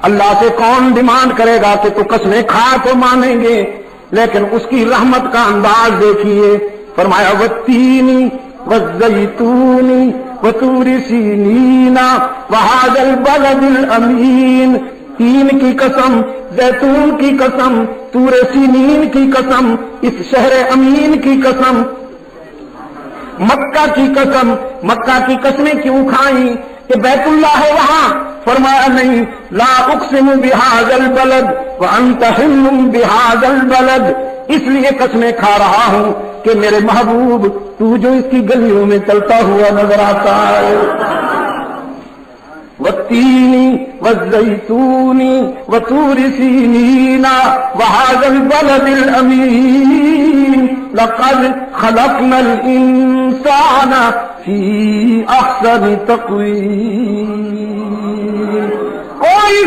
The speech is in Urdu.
اللہ سے کون ڈیمانڈ کرے گا کہ تو قسمیں کھا تو مانیں گے، لیکن اس کی رحمت کا انداز دیکھیے، فرمایا والتین والزیتون وطور سینین وہذا البلد الامین، تین کی قسم، زیتون کی قسم، طور سینین کی قسم، اس شہر امین کی قسم، مکہ کی قسم۔ مکہ کی قسمیں کیوں کھائیں کہ بیت اللہ ہے وہاں؟ فرمایا نہیں، لا اقسم بہذا البلد وانت حل بہذا البلد، اس لیے قسمیں کھا رہا ہوں کہ میرے محبوب تو جو اس کی گلیوں میں چلتا ہوا نظر آتا ہے۔ والتین والزیتون وطور سینین وہذا البلد الامین لقد خلقنا الانسان فی احسن تقویم۔ کوئی